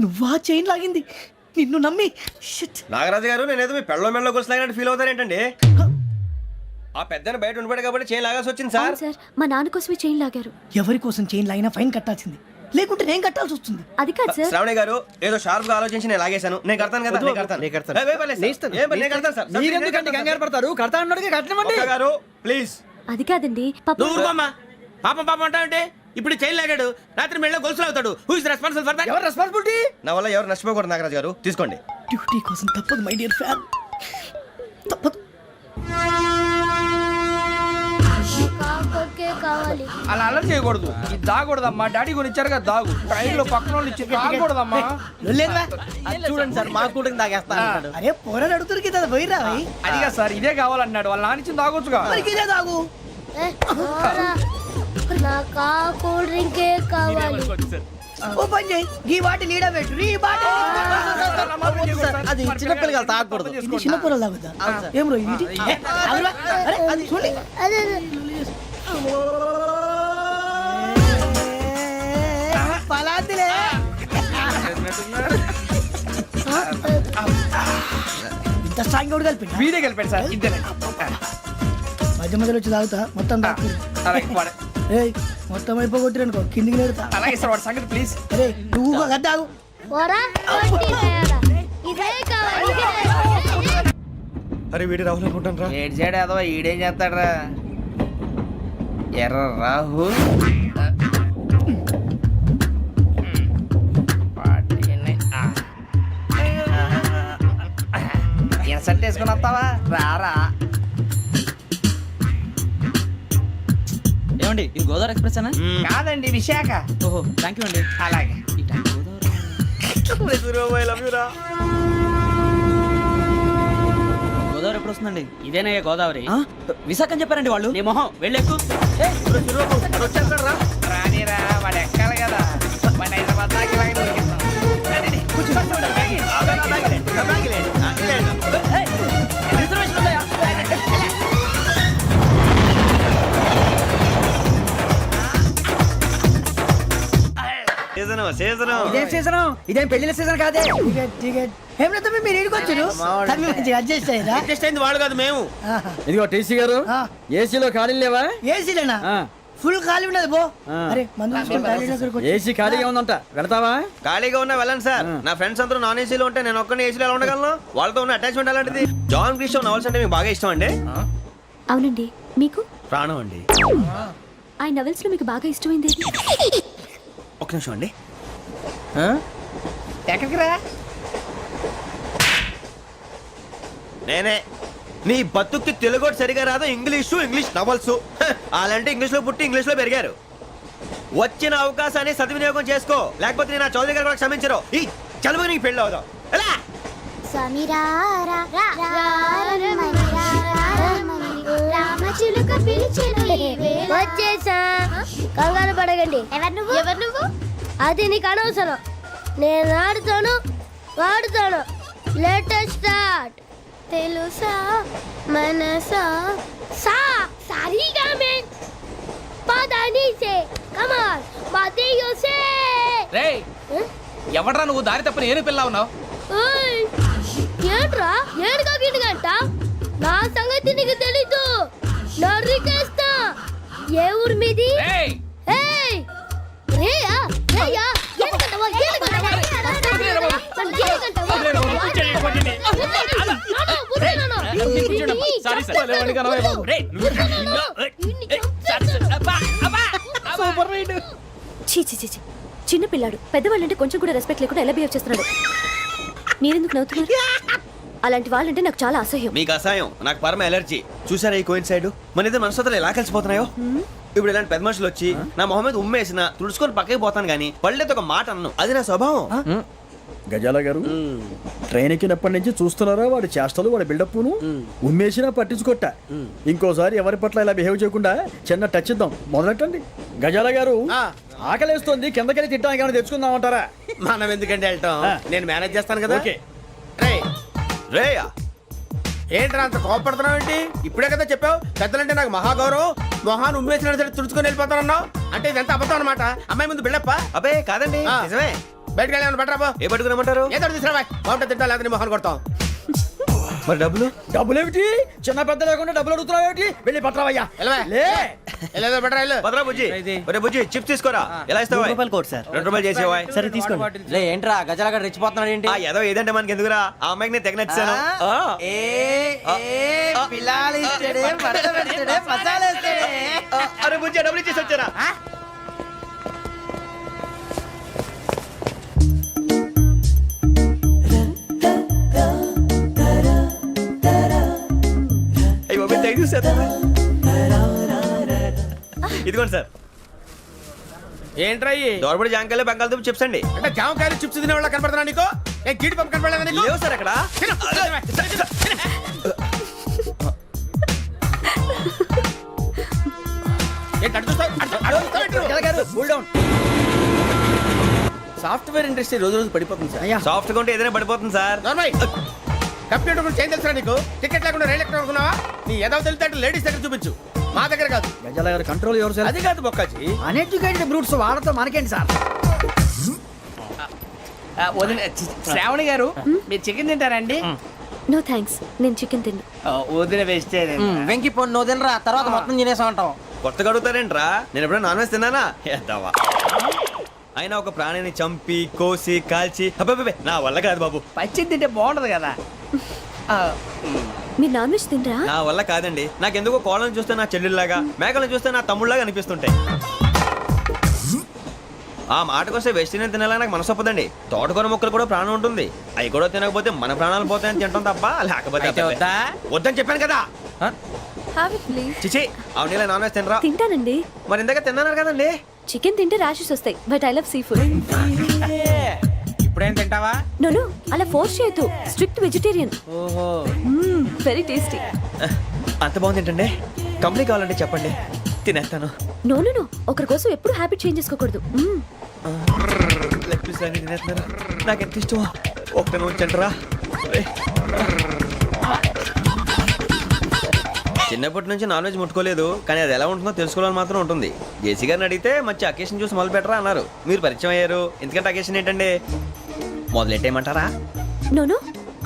నువ్వా చైన్ లాగింది? నిన్ను నమ్మి షిట్. నాగరాజు గారు నేనేదో మీ పెళ్ళ మెళ్ళ గురిసిలాగినట్టు ఫీల్ అవుతారు ఏంటండి? ఆ పెద్దని బయట ఉండిపోయాడు కాబట్టి చేయి లాగాల్సి వచ్చింది సార్. సార్ మా నాన్న కోసమే చైన్ లాగారు. ఎవరి కోసం చైన్ లాగినా ఫైన్ కట్టాల్సింది, లేకుంటే నేను కట్టాల్సి వస్తుంది. అది కాదు సార్. శ్రావణి గారు ఏదో షార్ప్ గా ఆలోచించి నేను లాగేశాను. నేను కడతాను కదా. నేను కడతాను. నేను కడతాను సార్. మీరెందుకంటే కంగారు పడతారు? కడతా అన్నాడుగా కట్టమండి. ఒక్క గారు ప్లీజ్. అది కాదండి పాపం. నువ్వు ఊరుకోమ్మా. పాపం పాపం అంటావంటే ఇప్పుడు చైన్ లాగాడు, రాత్రి మెళ్ళ గొలుసులు అవుతాడు. Who is responsible for that? ఎవరు రెస్పాన్సిబిలిటీ? నా వల్ల ఎవరు నష్టపోకూడదు నాగరాజు గారు, తీసుకోండి. డ్యూటీ కోసం తప్పదు మై డియర్ ఫ్యాన్, తప్పదు. కావాలి. అలా అలర్ చేయకూడదు. ఇది దాగకూడదమ్మా. డాడీ కొని ఇచ్చారు కదా దాగు. ట్రైన్ లో పక్కన వాళ్ళు ఇచ్చి దాగకూడదమ్మా. చూడండి సార్, మా కూడా తాగేస్తా. అరే పోరాడు అడుగుతారు కదా, పోయిరా భయ్. అదిగా సార్, ఇదే కావాలన్నాడు. వాళ్ళ నానిచ్చింది తాగొచ్చుగా. మరి ఇదే తాగు. నాకు కూల్ డ్రింకే కావాలి. ఓ పని చేయి, ఈ బాటిల్ ఈడ పెట్టు. ఈ బాటిల్ అది చిన్నపిల్లలు తాగకూడదు. ఇది చిన్న పొరలు తాగుతా. ఏం రో ఇది? ఆగురా. అరే అది చూడండి. పలాతిలే. ఇంత స్ట్రాంగ్ కూడా కలిపి వీడే గెలిపాడు సార్. ఇద్దరే. మధ్య మధ్యలో వచ్చి తాగుతా, మొత్తం తాగు. అలాగే వాడు. ఏయ్ మొత్తం అయిపోగొట్టిరనుకో కిందికి నేడుతా. అలాగే సార్, వాడు సంగతి ప్లీజ్. అరే నువ్వు కదా తాగు. అరే వీడి రాహుల్ అనుకుంటాను రా. ఏడు చేయడం ఏదో ఈడేం చేస్తాడరా? ఎర్ర రాహు ఇన్సల్ట్ వేసుకుని వస్తావా? రారా. ఏమండి ఇది గోదావరి ఎక్స్ప్రెస్ అనా? కాదండి, విశాఖ. ఓహో థ్యాంక్ యూ అండి. అలాగే. గోదావరి ఎప్పుడు వస్తుందండి? ఇదేనయ్యా గోదావరి. విశాఖ అని చెప్పారండి వాళ్ళు. నీ మొహం వెళ్ళెక్కు. రానిరా, వాడు ఎక్కాలి కదా. వాడు హైదరాబాద్ దాకా ఇలాగే దొరికిస్తాం. ఇదేం సీజను? ఇదేం పెళ్లిన సీజన్ కాదే. టికెట్ టికెట్ ఏం లేదు, మీరు ఇడికి వచ్చారు. తమ్మి మంచిగా అడ్జస్ట్ అయ్యారా? అడ్జస్ట్ అయింది వాళ్ళు కాదు, మేము. ఇదిగో టీసీ గారు, ఏసీలో ఖాళీ లేవా? ఏసీలేనా? ఫుల్ ఖాళీ ఉన్నది బో. అరే మందు తీసుకొని టాయిలెట్ దగ్గరకు వచ్చి. ఏసీ ఖాళీగా ఉందంట, వెళ్తావా? ఖాళీగా ఉన్నా వెళ్ళండి సార్. నా ఫ్రెండ్స్ అందరూ నాన్ ఏసీలో ఉంటే నేను ఒక్కనే ఏసీలో ఎలా ఉండగలను? వాళ్ళతో ఉన్న అటాచ్మెంట్ అలాంటిది. జాన్ గ్రిషో నవల్స్ అంటే మీకు బాగా ఇష్టం అండి? అవునండి. మీకు? ప్రాణం అండి. ఆ నవెల్స్ లో మీకు బాగా ఇష్టమైంది? ఒక్క నిమిషం అండి. ఎక్కడికి రా? నేనే. నీ బతుక్కి తెలుగు సరిగా రాదు, ఇంగ్లీష్ నవల్స్. అలాంటి ఇంగ్లీష్ లో పుట్టి ఇంగ్లీష్ లో పెరిగారు. వచ్చిన అవకాశాన్ని సద్వినియోగం చేసుకో, లేకపోతే నేను చౌదరి గారు కూడా క్షమించరు. ఈ చదువు నీకు పెళ్ళి అవుదాం. ఎలా? వచ్చేసా, కంగారు పడగండి. ఎవరు నువ్వు? అది నీకు అనవసరం. నేను ఆడుతాను, వాడుతాను. Let start. తెలుసా మనసా సా సారీగా మే పదాని సే కమాన్ బాతియో సే. రేయ్ ఎవడ్రా నువ్వు? దారి తప్ప నేను పిల్ల ఉన్నావు. ఓయ్ ఏంట్రా ఏడుగా గిడుగంట? నా సంగతి నీకు తెలీదు. నరికేస్తా. ఏ ఊరు మీది? రేయ్ ఏయ్ రేయా రేయా ఎందుకంటవా? Sorry sir. చీ చీ చీ చీ. చిన్న పిల్లాడు పెద్దవాళ్ళంటే కొంచెం కూడా రెస్పెక్ట్ లేకుండా ఎలా బిహేవ్ చేస్తున్నాడు. మీరెందుకు నవ్వుతున్నారు? అలాంటి వాళ్ళంటే నాకు చాలా అసహ్యం. మీకు అసహాయం, నాకు పరమ ఎలర్జీ. చూసారా ఈ కోయిన్ సైడ్? మన ఇద్దరు మనసుతో ఎలా కలిసిపోతున్నాయో. ఇప్పుడు ఇలాంటి పెద్ద మనుషులు వచ్చి నా మొహం మీద ఉమ్మేసిన తుడుచుకొని పక్కకి పోతాను, కానీ పళ్ళేతో ఒక మాట అన్ను. అది నా స్వభావం. గజాల గారు ట్రైన్ ఎక్కినప్పటి నుంచి చూస్తున్నారా వాడి చేష్టలు వాడి బిల్డప్ను ఉమ్మేసినా పట్టించుకోట ఇంకోసారి ఎవరి పట్ల ఇలా బిహేవ్ చేయకుండా చిన్న టచ్ ఇద్దాం మొదలెట్టండి గజాల గారు ఆకలేస్తోంది కిందకెళ్ళి తిట్టడానికి ఏమైనా తెచ్చుకుందామంటారా? మనం ఎందుకంటే వెళ్తాం, నేను మేనేజ్ చేస్తాను కదా. ఓకే. రేయా ఏంట్రా అంత కోపడుతున్నావు ఏంటి? ఇప్పుడే కదా చెప్పావు పెద్దలంటే నాకు మహాగౌరవం, మొహాన్ని ఉమ్మేసిన సరే తుడుచుకొని వెళ్ళిపోతానన్నావు. అంటే ఇదంతా అబద్ధం అనమాట. అమ్మాయి ముందు బిల్డప్ప. అబ్బే కాదండి ఆ. నిజమే. బయటకు వెళ్ళాను బట్రాబో. ఏ పట్టుకురమ్మంటారు? ఏదో తీసుకురా బాగుంటుంది తింటా లేదా మొహాన్ని కొడతాం. మరి డబ్బులు? డబ్బులు ఏమిటి? చిన్న పెద్ద లేకుండా డబ్బులు అడుగుతున్నావు ఏమిటి? వెళ్ళి పట్టరావయ్యా. లే వెళ్ళేదో బట్రా వెళ్ళు. భద్రా బుజ్జి ఒరే బుజ్జి చిప్స్ తీసుకోరా. ఎలా ఇస్తావా? Court sir. 2 రూపాయలు చేసేవా? సరే తీసుకోండి. లే ఏంట్రా గజాల గడ రెచ్చిపోతున్నాడు ఏంటి? ఆ ఏదో ఏదంటే మనకి ఎందుకురా, ఆ అమ్మాయికి నేను తెగ నచ్చాను. అరే బుజ్జి డబ్బులు ఇచ్చేసి వచ్చారా? అయ్యో తెగ చూసేస్తా. ఇదిగోండి సార్. ఏంట్రా ఇయ్యి? దోరబడి జాంకాయలు బంగాళదుంప చిప్స్ అండి. అంటే జామకాయలు చిప్స్ తినే వాళ్ళ కనపడుతున్నా నీకు? ఏ గీడి పంప కనపడలేదా నీకు? లేవు సార్ అక్కడ. తిను, తిను, తిను. ఏంటి అటు చూస్తావు? అటు చూస్తావు ఏంటి? సాఫ్ట్వేర్ ఇండస్ట్రీ రోజు రోజు పడిపోతుంది సార్. సాఫ్ట్ గా ఉంటే ఏదైనా పడిపోతుంది సార్. నార్మల్. కంప్యూటర్ గురించి ఏం తెలుసా నీకు? టికెట్ లేకుండా రైలు ఎక్కడ అనుకున్నావా? నీ ఏదో తెలితే లేడీస్ దగ్గర చూపించు, మా దగ్గర కాదు. గజాల గారు కంట్రోల్ ఎవరు సార్? అది కాదు బొక్కాజీ. అన్ఎడ్యుకేటెడ్ బ్రూట్స్ వాడతో మనకేంటి సార్? శ్రావణి గారు మీరు చికెన్ తింటారండి? నో థ్యాంక్స్, నేను చికెన్ తిన్ను. వదిన వేస్తే వెంకి పొన్ను నువ్వు తినరా, తర్వాత మొత్తం తినేసా ఉంటాం. కొత్తగా అడుగుతారేంట్రా? నేను ఎప్పుడైనా నాన్ వెజ్ తిన్నానా? ఎద్దావా. అయినా ఒక ప్రాణిని చంపి కోసి కాల్చి అబ్బబ్బబ్బే, నా వల్ల కాదు బాబు. పచ్చి తింటే బాగుంటది కదా. మీరు నాన్ వెజ్ తినరా? నా వల్ల కాదండి. నాకెందుకో కోళ్ళని చూస్తే నా చెల్లెళ్ళలాగా, మేకలను చూస్తే నా తమ్ముళ్ళలాగా అనిపిస్తుంటాయి. ఆ మాటకొస్తే వెస్టిరియన్ తినాలని నాకు మనసు ఒప్పదండి. తోటకూర మొక్కలు కూడా ప్రాణం ఉంటుంది. అవి కూడా తినకపోతే మన ప్రాణాలు పోతాయని తింటాం తప్ప లేకపోతే వద్దా? వద్దని చెప్పాను కదా. Have it please. చిచి అవునీ నాన్ వెజ్ తినరా? తింటానండి. మరి ఇందాక తిన్నాను కదండి. చికెన్ తింటే ర్యాషెస్ వస్తాయి, but I love sea food. ఇప్పుడేం తింటావా? నో అలా ఫోర్స్ చేయొద్దు. Strict vegetarian. ఓహో, వెరీ టేస్టీ. అంత బాగుంది ఏంటండి? కంప్లీట్ కావాలంటే చెప్పండి, తినేస్తాను. నో ఒకరి కోసం ఎప్పుడు హ్యాబిట్ చేంజ్ చేసుకోకూడదు. లెగ్ పీస్ అన్ని తినేస్తున్నారు. నాకు ఎంత ఇష్టమా. ఒక్క ఉంచండిరా. చిన్నప్పటి నుంచి నాన్ వెజ్ ముట్టుకోలేదు, కానీ అది ఎలా ఉంటుందో తెలుసుకోవాలని మాత్రం ఉంటుంది. జేసీ గారిని అడిగితే మంచి అకేషన్ చూసి మొదలు పెట్టరా అన్నారు. మీరు పరిచయం అయ్యారు, ఎందుకంటే అకేషన్ ఏంటండి? మొదలెట్టేయమంటారా? నో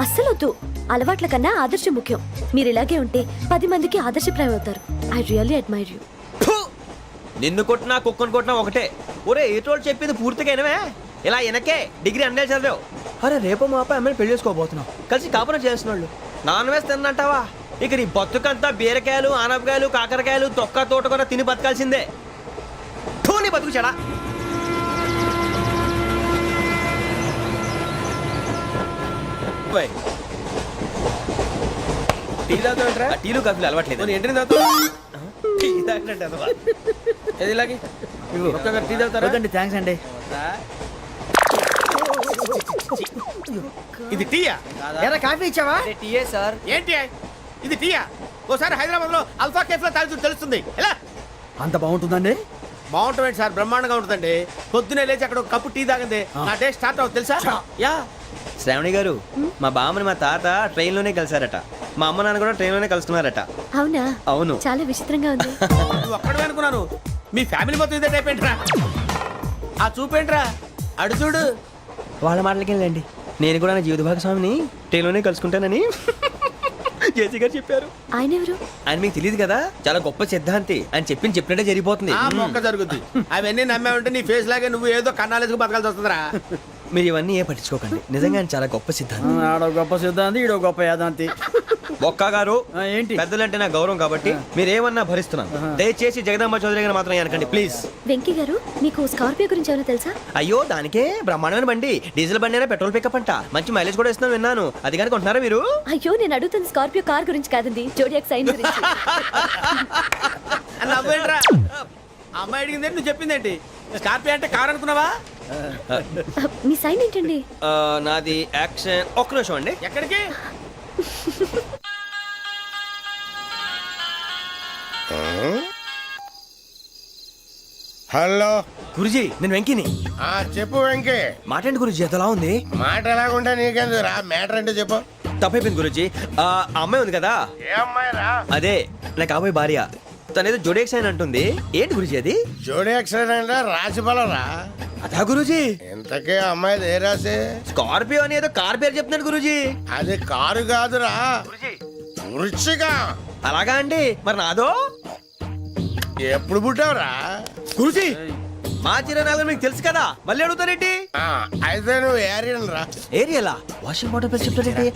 అస్సలు వద్దు. అలవాట్ల కన్నా ఆదర్శం ముఖ్యం. మీరు ఇలాగే ఉంటే 10 మందికి ఆదర్శప్రాయం అవుతారు. I really admire you. నిన్ను కొట్టినా కుక్కను కొట్టినా ఒకటే. ఒరే ఏటోళ్ళు చెప్పింది పూర్తిగా వినవే. ఇలా వెనకే డిగ్రీ అన్నే చదివావు. అరే రేపు మా అబ్బాయి అమ్మాయిని పెళ్లి చేసుకోబోతున్నావు, కలిసి కాపురం చేసిన వాళ్ళు నాన్ వెజ్ తిన్నంటావా? ఇక నీ బతుకంతా బీరకాయలు ఆనపకాయలు కాకరకాయలు తొక్క తోట కూడా తిని బతకాల్సిందే. నీ బతుకు చెడా. టీ తాగుతావేంట్రా? టీలు కాఫీలు అలవాట్లేదు. ఎంట్రీ తాగుతావా? టీ తాగినట్టు అదవా. ఏది ఇలాగే ఒక్కగారు టీ తాగుతారా? థ్యాంక్స్ అండి. ఇది టీయా? ఎరా కాఫీ ఇచ్చావా? టీయే సార్. ఏంటి ఇది టీయా? ఓసారి హైదరాబాద్ లో అల్ఫా కేఫ్ లో తాగుతూ తెలుస్తుంది. ఎలా అంత బాగుంటుందండి? బాగుంటుంది సార్, బ్రహ్మాండంగా ఉంటుందండి. పొద్దునే లేచి అక్కడ ఒక కప్పు టీ తాగింది నా డే స్టార్ట్ అవుతుంది తెలుసా? యా. శ్రావణి గారు, మా బామ్మని మా తాత ట్రైన్ లోనే కలిసారట. మా అమ్మ నాన్న కూడా ట్రైన్ లోనే కలుస్తున్నారట. అవునా? అవును. చాలా విచిత్రంగా ఉంది. నువ్వు ఒక్కడే అనుకున్నాను, మీ ఫ్యామిలీ మొత్తం ఇదే టైప్ ఏంట్రా? ఆ చూపేంట్రా, అడు చూడు. వాళ్ళ మాటలకి వెళ్ళండి. నేను కూడా నా జీవిత భాగస్వామిని ట్రైన్ లోనే కలుసుకుంటానని జేసీ గారు చెప్పారు. ఆయన ఎవరు? ఆయన మీకు తెలియదు కదా, చాలా గొప్ప సిద్ధాంతి అని చెప్పినట్టే జరిగిపోతుంది. ఆ మొక్క జరుగుద్ది. అవన్నీ నమ్మే ఉంటే నీ ఫేస్ లాగే నువ్వు ఏదో కన్నాలేసుకు బతకాల్సి వస్తుందిరా. మీరు ఇవన్నీ ఏ పట్టించుకోకండి. నిజంగా ఆయన చాలా గొప్ప సిద్ధాంతి. ఆడో గొప్ప సిద్ధాంతి, ఈడో గొప్ప యాదాంతి. ఒక్క గారు ఏంటి? పెద్దలంటే నా గౌరవం కాబట్టి మీరు ఏమన్నా భరిస్తున్నాను. దయచేసి జగదాంబ చౌదరి గారు మాత్రం అనకండి ప్లీజ్. వెంకీ గారు, మీకు స్కార్పియో గురించి ఏమైనా తెలుసా? అయ్యో దానికే బ్రహ్మాండమైన బండి. డీజిల్ బండి అయినా పెట్రోల్ పికప్ అంట. మంచి మైలేజ్ కూడా ఇస్తున్నాను విన్నాను. అది కానీ కొంటున్నారా మీరు? అయ్యో నేను అడుగుతుంది స్కార్పియో కార్ గురించి కాదండి, జోడియాక్ సైన్ గురించి. నవ్వేంట్రా? అమ్మాయి అడిగింది నువ్వు చెప్పిందేంటి? స్కార్పియో అంటే కారు అనుకున్నావా? మీ సైన్ ఏంటండి? నాది యాక్షన్. ఒక్క నిమిషం అండి. ఎక్కడికి? హలో గురుజీ నేను వెంకిని. చెప్పు వెంకీ. మాట్లాడండి గురుజీ, ఎంతలా ఉంది? మాట ఎలాగుంటా నీకెందుకు రా, మ్యాటర్ అంటే చెప్పు. తప్పైపోయింది గురుజీ. ఆ అమ్మాయి ఉంది కదా, ఏ అమ్మాయి రా? అదే నా కాబోయే భార్య. తనేదో జోడేక్స్ అని అంటుంది. ఏంటి గురుజీ అది? జోడి యాక్సిడెంట్ రాసి బలరా. అదా గురుజీ? ఇంతకే అమ్మాయి ఏ రాసి? స్కార్పియో అని ఏదో కార్ పేరు చెప్తున్నాడు గురుజీ. అది కారు కాదురా, వృచ్చిక. అలాగా అండి, మరి నాదో? ఎప్పుడు పుట్టావురా? గురుజీ మా చిరనాలు మీకు తెలుసు కదా, మళ్ళీ అడుగుతారేంటి? అయితే నువ్వు ఏరియన్ రా. ఏరియలా? వాషింగ్ వాటర్ పేరు చెప్తారేంటి?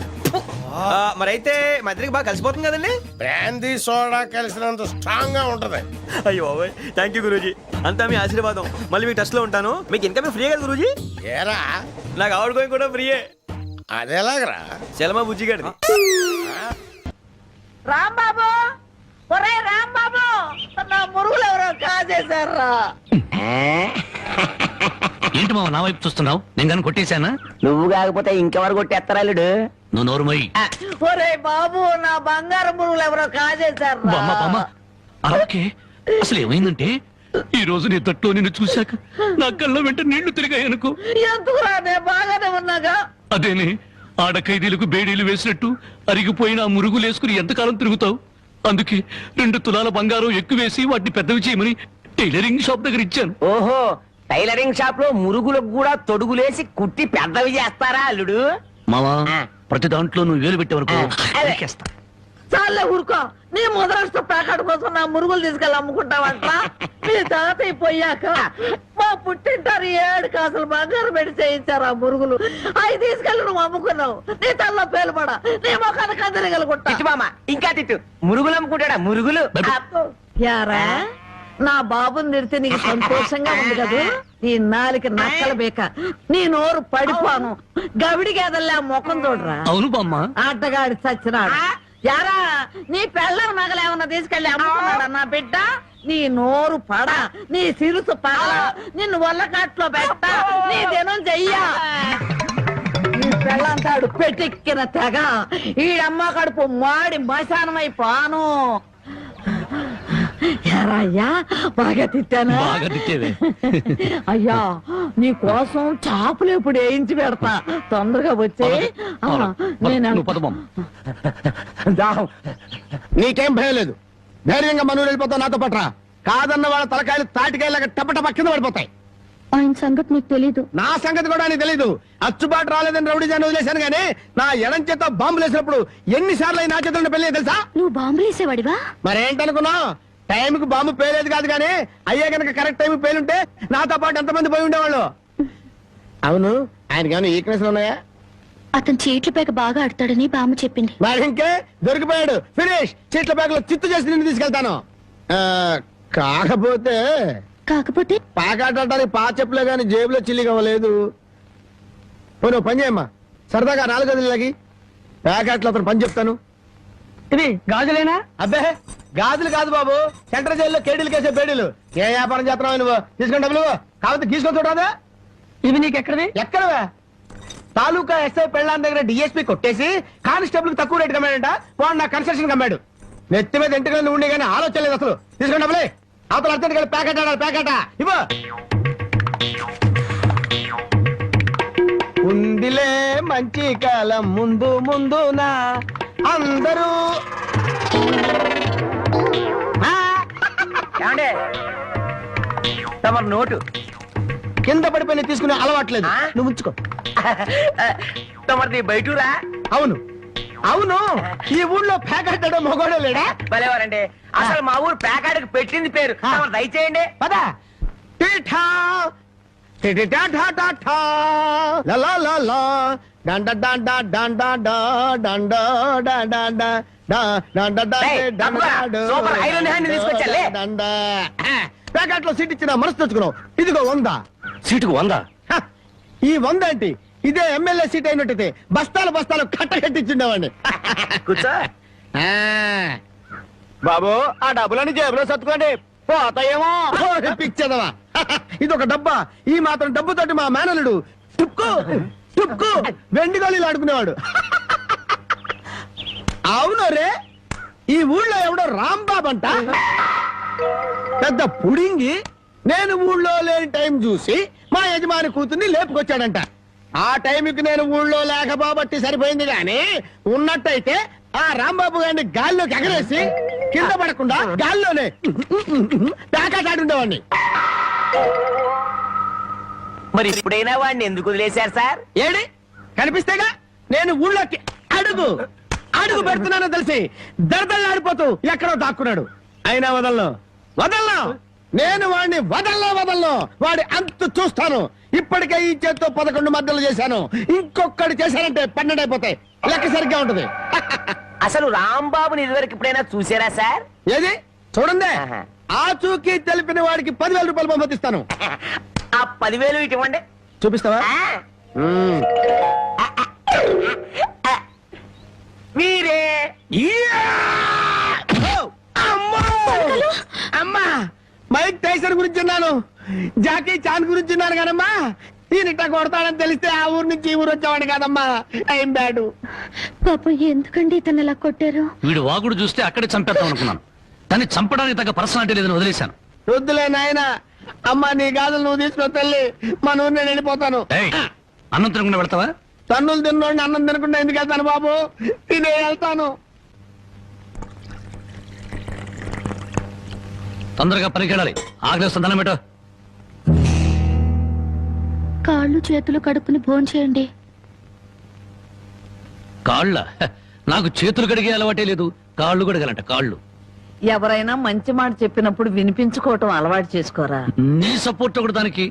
మరైతే మా ఇద్దరికి బాగా కలిసిపోతుంది కదండి. బ్రాందీ సోడా కలిసినంత స్ట్రాంగ్ గా ఉంటది. అయ్యో థ్యాంక్ యూ గురూజీ, అంతా మీ ఆశీర్వాదం. మళ్ళీ మీకు టచ్ లో ఉంటాను. మీకు ఇన్కమ్ ఫ్రీ కదా గురూజీ? ఏరా నాకు అవుట్ గోయింగ్ కూడా ఫ్రీయే. అదేలాగరా? చలమా బుజ్జి గారిది. రాంబాబు, ఒరే రాంబాబు, నా మురుగులు ఎవరో కాజేశారా? ఏంటి మామ నా వైపు చూస్తున్నావు? నేను కానీ కొట్టేశానా? నువ్వు కాకపోతే ఇంకెవరు కొట్టేస్తారాలుడు? నువ్వు నోరు మొయ్యి. ఒరే బాబు, నా బంగారు మురుగులు ఎవరో కాజేశారా? బామ్మ బామ్మ అలాగే. అసలు ఏమైందంటే ఈ రోజు నీ తట్లో నిన్ను చూశాక నా కళ్ళ వెంట నీళ్లు తిరిగాయనుకో. ఎందుకురా, నేను బాగానే ఉన్నాగా. అదేనే, ఆడ ఖైదీలకు బేడీలు వేసినట్టు అరిగిపోయిన ఆ మురుగులు వేసుకుని ఎంతకాలం తిరుగుతావు? అందుకే 2 తులాల బంగారం ఎక్కువేసి వాటిని పెద్దవి చేయమని టైలరింగ్ షాప్ దగ్గర ఇచ్చాను. ఓహో, టైలరింగ్ షాప్ లో మురుగులకు కూడా తొడుగులేసి కుట్టి పెద్దవి చేస్తారా అల్లుడు? మావా, ప్రతి దాంట్లో నువ్వు వేలు పెట్టేవరకు నరికేస్తా. చాలే ఊరుకో. నీ ముద్రాష్ట్ర ప్యాకెట్ కోసం నా మురుగులు తీసుకెళ్ళి అమ్ముకుంటావంట. మీ తాతయ్య పోయాక మా పుట్టింటారు 7 కాసులు బంగారం పెట్టి చేయించారు ఆ మురుగులు. అవి తీసుకెళ్ళి నువ్వు అమ్ముకున్నావు. నీ తల్లో పేలుపడ, నీ మొఖానికి అందరిగలుగుంటా. ఇంకా తిట్టు, మురుగులు అమ్ముకుంటాడా? మురుగులు యారా, నా బాబుని తిడితే నీకు సంతోషంగా ఉంది కదా? నీ నాలికి నక్కల బేక, నీ నోరు పడిపోను. గవిడి గేదల్లా ముఖం చూడరా. అవును బామ్మ. ఆటగాడి చచ్చినాడు. యారా, నీ పెళ్ళం నగలేమన్నా తీసుకెళ్ళి అమ్ముకున్నాడా నా బిడ్డ? నీ నోరు పడ, నీ సిరుసు పగల, నిన్ను వల్లకాట్లో పెట్ట, నీ దినం చెయ్యా. నీ పెళ్ళంతాడు పెట్టెక్కిన తెగ, ఈడమ్మ కడుపు మాడి మశానమైపోను. అయ్యా, బాగా తిట్టానా? బాగా తిట్టేవే. అయ్యా, నీ కోసం చాపులు ఎప్పుడు వేయించి పెడతా. తొందరగా వచ్చే. నీకేం భయం లేదు, ధైర్యంగా మనూరు వెళ్ళిపోతావు. నాతో పట్రా. కాదన్న వాళ్ళ తలకాయలు తాటికాయలాగా టపటప కింద పడిపోతాయి. ఆయన సంగతి నీకు తెలీదు. నా సంగతి కూడా నీకు తెలీదు. అచ్చుబాటు రాలేదని రౌడీజాన్ని వదిలేశాను గానీ నా ఎడం చేత బాంబులు వేసినప్పుడు ఎన్నిసార్లు నా చేతుల్లో పెళ్ళి తెలుసా? నువ్వు బాంబులు వేసేవాడివా? మరేంటనుకున్నావు? టైంకి బాంబు పేలేదు కాదు కానీ అయ్యే కనుక కరెక్ట్ టైం పేలుంటే నాతో పాటు ఎంతమంది పోయి ఉండేవాళ్ళు. అవును, ఆయనకి ఏమైనా ఈక్నెస్ ఉన్నాయా? అతను చీట్ల పేక బాగా ఆడతాడని బామ్మ చెప్పింది. మరి ఇంకే దొరికిపోయాడు. ఫినిష్. చీట్ల బ్యాగులో చిత్తు చేసి నిన్ను తీసుకెళ్తాను. కాకపోతే పాకాడటానికి పా చెప్పులే గాని జేబులో చిల్లి కావలేదు. నువ్వు పని చేయమ్మా, సరదాగా 4 గదులకి ప్యాకెట్లు అతను పని చెప్తాను. ఇది గాజులేనా? అబ్బే గాజులు కాదు బాబు, సెంట్రల్ జైల్లో కేడీలు కేసే బేడీలు. ఏ వ్యాపారం చేస్తున్నావు నువ్వు? తీసుకుని డబ్బులు కాబట్టి తీసుకొని చూడదా? ఇవి నీకు ఎక్కడవి? ఎక్కడవే? తాలూకా ఎస్ఐ పెళ్ళాన్ దగ్గర డిఎస్పీ కొట్టేసి కానిస్టేబుల్ కి తక్కువ రేటు కమ్మాడంట. వాడు నా కన్స్ట్రక్షన్ కమ్మాడు. నెత్తి మీద ఎంటికలు ఉండే కానీ ఆలోచన లేదు అసలు. తీసుకుని డబ్బులే. అవతల అర్థం కలిసి ప్యాకెట్ ఆడాలి. ప్యాకెట్ ఇవ్వ. ఉందిలే మంచి కాలం ముందు ముందునా అందరూ. తమరు నోటు కింద పడిపోయిన తీసుకునే అలవాట్లేదు. నువ్వు ఉంచుకో. తమరిది బయటూరా? అవును అవును, ఈ ఊళ్ళో ప్యాకెట్ మొగోడే లేడా? భలేవారండి. అసలు మా ఊరు ప్యాకాడికి పెట్టింది పేరు. దయచేయండి. పదా. టీఠా టిటిటా ఠా ఠా ఠా లా లా లా లా డండ డండ డండ డా డండ డండ డా డండ డండ సూపర్ ఐరన్ హ్యాండ్ తీసుకొచ్చాలే. డండ ప్యాకెట్ లో సీట్ ఇచ్చిన మనసు తెచ్చుకున్నావు. ఇదిగో 100. సీటుకు 100? ఈ 100 ఏంటి? ఇదే ఎమ్మెల్యే సీట్ అయినట్టయితే బస్తాలు బస్తాలు కట్టగట్టించుండేవాడిని. కూర్చో. బాబు, ఆ డబ్బులని జేబులో సర్దుకోండి. పోతాయేమో పిచ్చదవా. ఇదొక డబ్బా, ఈ మాత్రం డబ్బుతోటి మా మేనలుడు టుక్కు టుక్కు వెండి గోళీలు ఆడుకునేవాడు. అవును రే, ఈ ఊళ్ళో ఎవడో రాంబాబు అంట పెద్ద పుడింగి. నేను ఊళ్ళో లేని టైం చూసి మా యజమాని కూతుర్ని లేపుకొచ్చాడంట. ఆ టైంకి నేను ఊళ్ళో లేకపోబట్టి సరిపోయింది గాని, ఉన్నట్టయితే ఆ రాంబాబు గారిని గాల్లోకి ఎగరేసి కింద పడకుండా గాల్లోనే ఉండేవాడిని. మరి ఇప్పుడైనా వాడిని ఎందుకు వదిలేశారు సార్? ఏడి కనిపిస్తేగా నేను ఊళ్ళోకి అడుగు అడుగు పెడుతున్నానో తెలిసి దడదల్లాడిపోతూ ఎక్కడో దాక్కున్నాడు. అయినా వదలను. నేను వాడిని వదలను. వాడి అంతు చూస్తాను. ఇప్పటికే ఈ చేత్తో 11 మద్దలు చేశాను. ఇంకొకటి చేశానంటే 12 అయిపోతాయి. లెక్క సరిగ్గా ఉంటది. అసలు రాంబాబుని ఇదివరకు ఇప్పుడైనా చూసారా సార్? ఏది చూడండి. ఆ చూకి తెలిపిన వాడికి 10,000 రూపాయలు పంపిస్తాను. ఆ 10,000 ఇటు ఇవ్వండి. చూపిస్తావా? మీరే అమ్మా, మైక్ టైసన్ గురించి విన్నాను, జాకీ చాన్ గురించి విన్నాను కానమ్మా, ఈయనిట్ట కొడతాడని తెలిస్తే ఆ ఊరు నుంచి ఈ ఊరు వచ్చేవాడు కాదమ్మా. Time bad. పాపం ఎందుకండి ఇతను అలా కొట్టారు? వీడు వాగుడు చూస్తే అక్కడే చంపేద్దాం అనుకున్నాను, కానీ చంపడానికి తగ్గ పర్సనాలిటీ లేదని వదిలేశాను. వద్దులే నాయన, అమ్మా నీ గాజులు నువ్వు తీసుకుని తల్లి, మా ఊరు నేను వెళ్ళిపోతాను. ఏయ్, అన్నం తినకుండా పెడతావా? తన్నులు తిన్నోడిని అన్నం తినకుండా ఎందుకు వెళ్తాను బాబు, తినే వెళ్తాను. తొందరగా పనికెళ్ళాలి. ఆగ్రహం దండం పెట్టు. కాళ్ళు చేతులు కడుక్కుని భోంచేయండి. కాళ్ళ నాకు చేతులు కడిగే అలవాటే లేదు, కాళ్ళు కడగాలంట. కాళ్ళు ఎవరైనా మంచి మాట చెప్పినప్పుడు వినిపించుకోవటం అలవాటు చేసుకోరా. నీ సపోర్ట్ ఒకటి దానికి.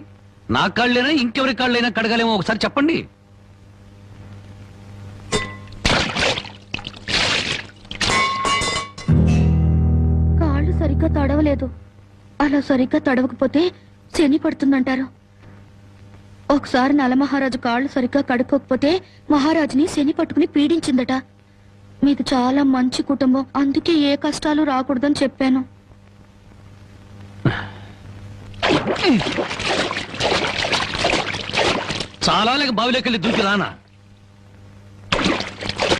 నా కాళ్ళైనా ఇంకెవరి కాళ్ళైనా కడగాలేమో ఒకసారి చెప్పండి. కాళ్ళు సరిగ్గా తడవలేదు. అలా సరిగ్గా తడవకపోతే శని పడుతుందంటారు. ఒకసారి నలమహారాజు కాళ్ళు సరిగ్గా కడుక్కోకపోతే మహారాజుని శని పట్టుకుని పీడించిందట. మీది చాలా మంచి కుటుంబం, అందుకే ఏ కష్టాలు రాకూడదని చెప్పాను. చాలా లేక బావిలోకి వెళ్ళి దూకి రానా?